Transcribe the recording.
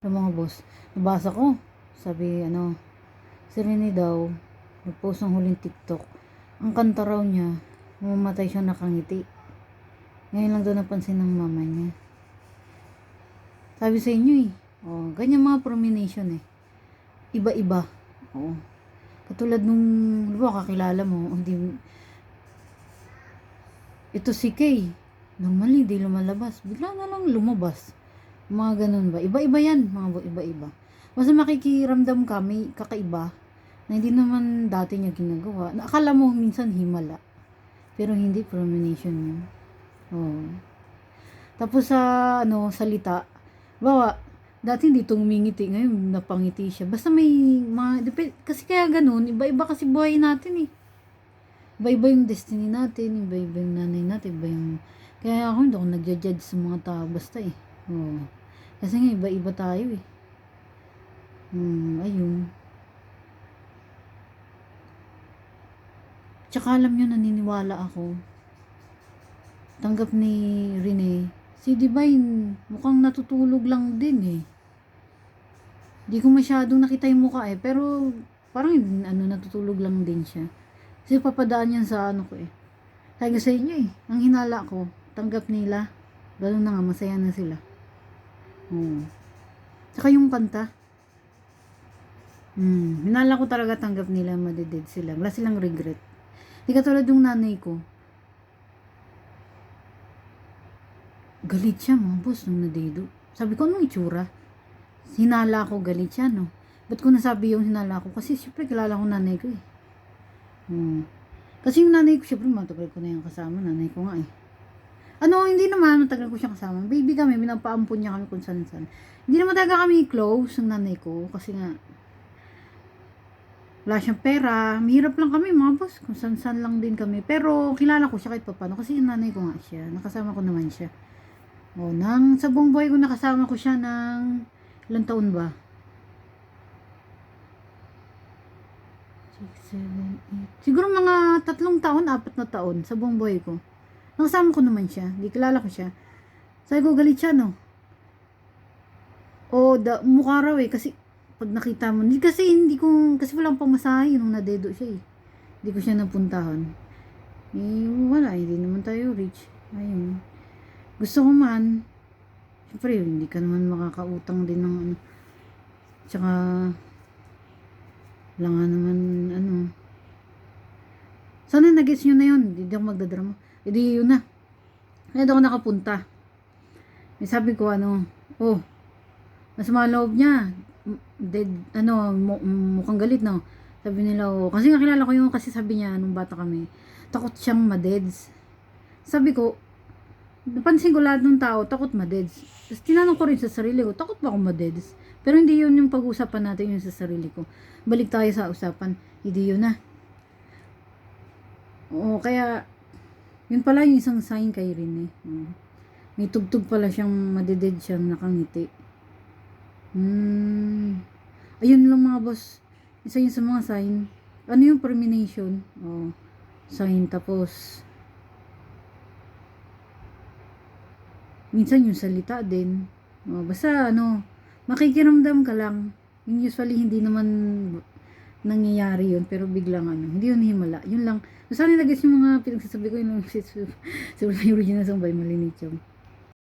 Sa mga boss, nabasa ko, sabi si Rene daw, nag-post ng huling TikTok. Ang kanta raw niya, mamatay siya nakangiti. Ngayon lang daw napansin ng mama niya. Sabi sa inyo ganyan mga promination Iba-iba. Oo. Katulad nung, di ba, kakilala mo, hindi, ito si Kay, normally di lumalabas, bigla na lang lumabas. Mga ganun ba? Iba-iba yan, iba-iba. Basta makikiramdam ka, may kakaiba, na hindi naman dati niya ginagawa. Akala mo minsan himala. Pero hindi, premonition yun. Oh. Tapos salita, bawa, dati hindi tumingiti, ngayon napangiti siya. Basta may kasi kaya ganun, iba-iba kasi buhay natin Iba-iba yung destiny natin, iba-iba yung nanay natin, iba yung, kaya ako hindi ako nagja-judge sa mga tao, basta Oh. Kasi nga iba-iba tayo ayun. Tsaka alam nyo, naniniwala ako. Tanggap ni Rene, si Divine, mukhang natutulog lang din Di ko masyadong nakita yung mukha pero parang natutulog lang din siya. Kasi papadaan yan sa ko Sabi sa inyo ang hinala ko, tanggap nila. Ganun na nga, masaya na sila. Saka yung kanta, hinala ko talaga tanggap nila, madeded sila. Wala silang regret. Di katulad yung nanay ko. Galit siya mga boss nung nadedo. Sabi ko, anong itsura? Hinala ko, galit siya Ba't ko nasabi yung hinala ko? Kasi syempre kilala ko nanay ko Kasi yung nanay ko, syempre matagal ko na yung kasama. Nanay ko nga hindi naman matagal ko siya kasama. Baby kami, pinapaampun niya kami kung saan-saan. Hindi naman talaga kami close ng nanay ko. Kasi nga, wala siyang pera. Mahirap lang kami mga boss. Kung saan-saan lang din kami. Pero kilala ko siya kahit papano. Kasi yung nanay ko nga siya. Nakasama ko naman siya. Sa buong buhay ko nakasama ko siya ng ilang taon ba? 6, 7, 8. Siguro mga 3 taon, 4 na taon sa buong buhay ko. Nakasama ko naman siya. Di kilala ko siya. Sabi ko, galit siya mukha raw kasi pag nakita mo, kasi walang pamasahe nung nadedo siya Hindi ko siya napuntahan. Wala, hindi naman tayo rich. Ayun. Gusto ko man, syempre, hindi ka naman makakautang din ng tsaka, wala nga naman, sana nag-gets nyo na yun, hindi ako magdadrama. Hindi yun na. Kaya ako nakapunta. May sabi ko, masama loob niya. Mukhang galit, Sabi nila, kasi nga kilala ko yung, kasi sabi niya, nung bata kami, takot siyang madeds. Sabi ko, napansin ko lahat ng tao, takot madeds. Tapos tinanong ko rin sa sarili ko, takot ba ako madeds? Pero hindi yun yung pag-usapan natin yung sa sarili ko. Balik tayo sa usapan, hindi yun kaya, yun pala yung isang sign kay Rene may tugtog pala siyang madeded siyang nakangiti. Ayun lang mga boss. Isa yun sa mga sign. Ano yung premonition? Sign. Tapos, minsan yung salita din. Basta makikiramdam ka lang. Yung usually hindi naman nangyayari yun, pero biglang hindi yun himala. Yun lang. Sana nag-gets yung mga pinagsasabi ko yung original song by Malini Chong.